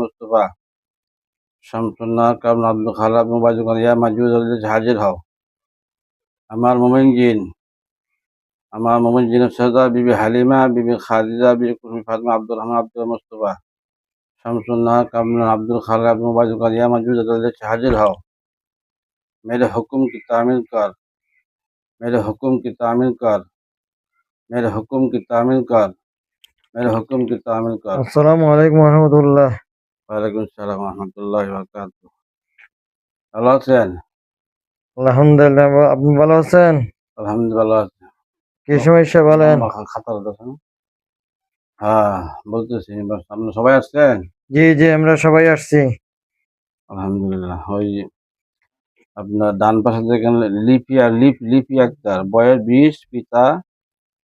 মুস্তফা শামসুন্নাহর কারণ আব্দুল খালাক মুবাইজুল ইয়া মাজিদ হাজির হও। আমার মোমিন জিন সদা বিবি হালিমা বিবি খাদিজা বিবি কুসুম ফাতিমা আব্দুর রহমান আব্দুল মুস্তফা শামসুন্নাহর কারণ আব্দুল খালাক মুবাইজুল ইয়া মাজিদ হাজির হও। मेरे हुक्म की तामील कर, मेरे हुक्म की तामील कर, मेरे हुक्म की तामील कर, मेरे हुक्म की तामील कर। আসসালামু আলাইকুম রহমতুল্লাহ। ওয়ালাইকুম আসসালাম রহমতুল্লাহি ওয়া বারাকাতুহু। ভালো আছেন? আলহামদুলিল্লাহ, আপনি ভালো আছেন? আলহামদুলিল্লাহ। কি সমস্যা বলেন? খাতা দেখেন। হ্যাঁ, বলতেছি আপনারা সবাই আসছেন? জি জি, আমরা সবাই আসছি। আলহামদুলিল্লাহ। ওই আপনার ডান পাশে দেখেন লিপি আক্তার, বয়স 20, পিতা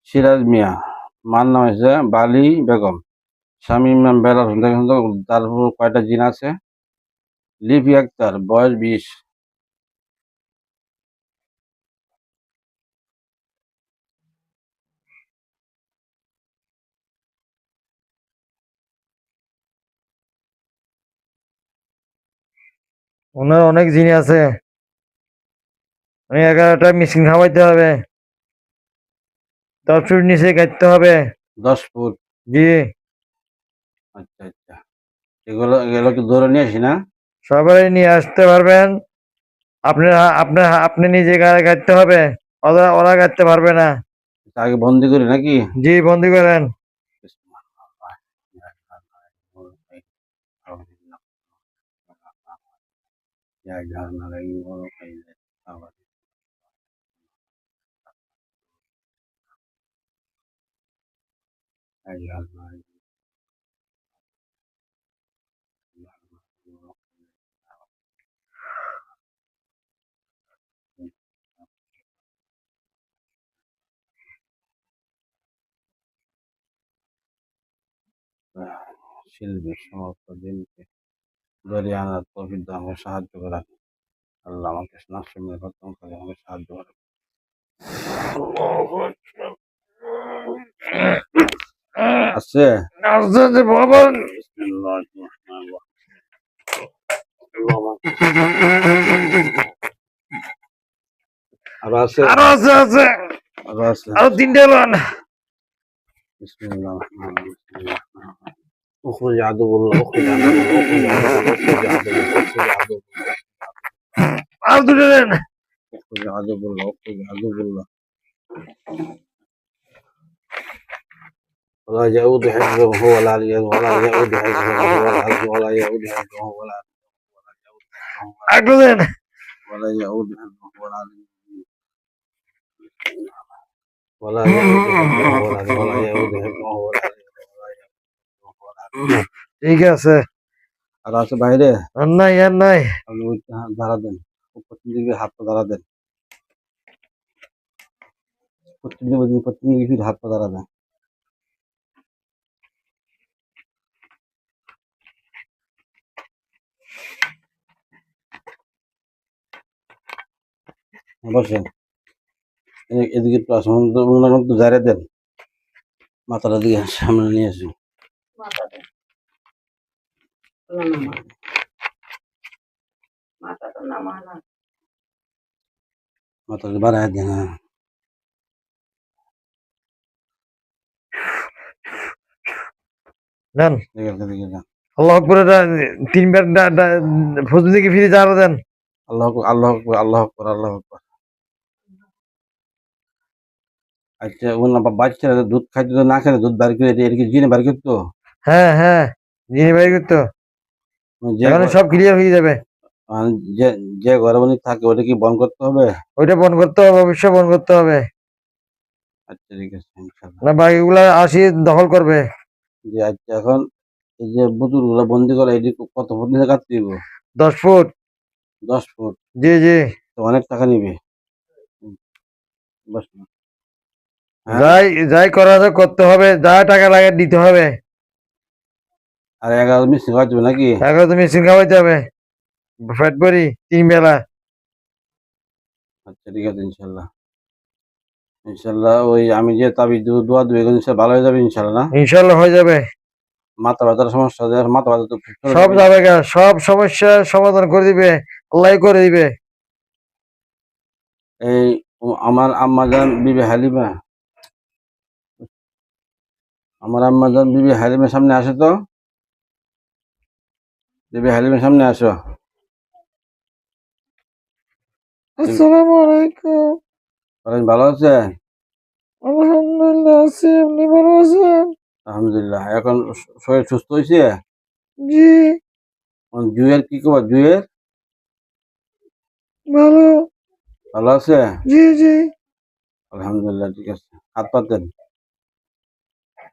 সিরাজ মিয়া, মার নাম হচ্ছে বালি বেগম, স্বামী ইমাম বেলাল হোসেন। দেখেন তো তার উপর কয়টা জিন আছে। লিপি আক্তার, বয়স 20। ওনার অনেক জিনিস আছে, উনি 11টা মিশিং খাওয়াইতে হবে, 10 ফুট নিচে কাটতে হবে। 10 ফুট। জি, আচ্ছা আচ্ছা, এগুলো কি ধরে নিয়ে আসি না? সবাই নিয়ে আসতে পারবেন। আপনি নিজে কাটতে হবে, ওরা কাটতে পারবে না। আগে বন্দি করি নাকি? জি, বন্দি করেন। শিল্পের সমস্ত দিনকে দরিয়ে আনার তৌফিক দান আমাকে সাহায্য করা। আল্লাহ আমাকে নাফসের খতম করে আমাকে সাহায্য করে। আছে বাবা, আরো আছে, আরো আছে আছে, আরো আছে। আরো 3টে লোন। বিসমিল্লাহির রহমানির রহিম। اخرج عدو الله، اخرج عدو الله، اخرج عدو الله، اخرج عدو الله، আর 2টে দেন। اخرج عدو الله، اخرج عدو الله. ولا يعود حفظه ولا ولا يعود حفظه ولا يعود حفظه ولا আরেকটু দেন। ولا يعود حفظه ولا يعود حفظه ولا يعود حفظه ولا. ঠিক আছে, আর আছে বাইরে? আর নাই, আর নাই। আপনি ওই ধারা দেন, পশ্চিম দিকে হাতটা ধারা দেন, পশ্চিম দিকে হাতটা ধারা দেন। বসেন, এদিকে একটু আসুন, একটু জায়গা দেন, মাথাটা দিকে সামনে নিয়ে আসুন। মাথাটা বাড়ায় দেন। হ্যাঁ, দেন। দিকে দেন। আল্লাহ আকবর, 3বার ফজর দিকে ফিরে যা, আরো দেন। আল্লাহ আল্লাহ আল্লাহ আল্লাহ। আচ্ছা, বাচ্চারা দুধ খাইতে তো না খেলে দুধ বার করে এটা কি জিনে বার করতো? হ্যাঁ হ্যাঁ, জিনি ভাই করতো, যে এখন সব ক্লিয়ার হয়ে যাবে। যে যে ঘরে উনি থাকে ওটা কি বন্ধ করতে হবে? ওইটা বন্ধ করতে হবে, অবশ্যই বন্ধ করতে হবে, আচ্ছা ঠিক আছে, ইনশাআল্লাহ। না বাকিগুলা আসি দখল করবে। যে আচ্ছা, এখন এই যে বোতল গুলা বন্দি করা এটি কত ফুট নিচে কাটতে দিব? 10 ফুট। 10 ফুট। জি জি, তো অনেক টাকা নিবে। বসুন। হ্যাঁ, যাই যাই করা যায় করতে হবে, যা টাকা লাগে দিতে হবে। আর 11 মিষ্টি খাওয়া যাবে নাকি? এখন তুমি মেশিন খাওয়াইতে হবে, ফ্যাট করি 3 বেলা। আচ্ছা ঠিক আছে, ইনশাআল্লাহ। ইনশাআল্লাহ ওই আমি যে তাবিজ দোয়া দেবো ইনশাআল্লাহ ভালো হয়ে যাবে ইনশাআল্লাহ, না? ইনশাল্লাহ হয়ে যাবে। মাথা ব্যথার সমস্যা যে মাথা ব্যথা তো চলে সব যাবে। যাবে গা, সব সমস্যার সমাধান করে দিবে, আল্লাহ করে দিবে। এই আমার আম্মাজান বিবি হালিমা, আমার আম্মাজান বিবি হালিমার সামনে আসে তো, বিবি হালিমার সামনে আসো। আসসালামু আলাইকুম। বলেন, ভালো আছে? আলহামদুলিল্লাহ আছি, আপনি ভালো আছেন? আলহামদুলিল্লাহ। এখন শরীর সুস্থ হয়েছে? জি, জুয়ের কি খবর? জুয়ের ভালো। ভালো আছে? জি জি। আলহামদুলিল্লাহ, ঠিক আছে। হাত পাতেন।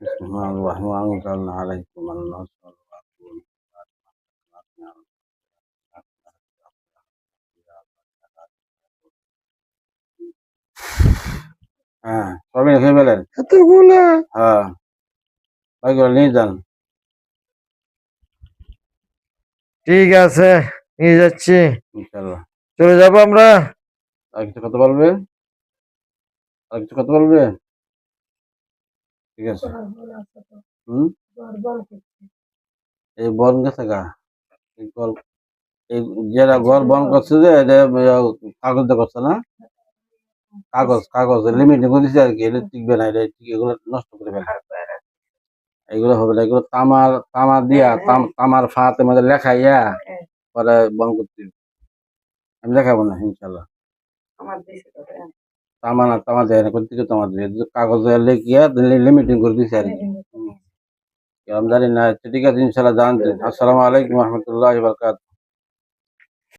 বিসমিল্লাহির রহমানির রহিম। আলাইকুম আসসালাম। হ্যাঁ, সবই খেয়ে ফেলেন। এতগুলা? হ্যাঁ, ওইগুলো নিয়ে যান। ঠিক আছে, নিয়ে যাচ্ছি। ইনশাল্লাহ। চলে যাবো আমরা? আর কিছু কথা বলবে? আর কিছু কথা বলবে? ঠিক আছে। হুম, এই বন গেছে গা, এই গল- এই যারা ঘর বন করছে যে এটা কাগজ দিয়ে করছে না, কাগজ কাগজ লিমিট করে দিচ্ছে আর কি, এটা টিকবে না, এটা এগুলো নষ্ট করে ফেলে। এগুলো হবে না, এগুলো তামার তামা দিয়া তামার ফাতে মধ্যে লেখাইয়া পরে বন করতে হবে। আমি দেখাবো না ইনশাল্লাহ। তামা না, তামা দেয় না, কোথেকে তামা দিয়ে কাগজে লেখিয়া লিমিটিং করে দিচ্ছে আর কি। আমি জানি না। আচ্ছা, ঠিক আছে, ইনশাল্লাহ জানতেন। আসসালামু আলাইকুম রহমতুল্লাহ বারকাত।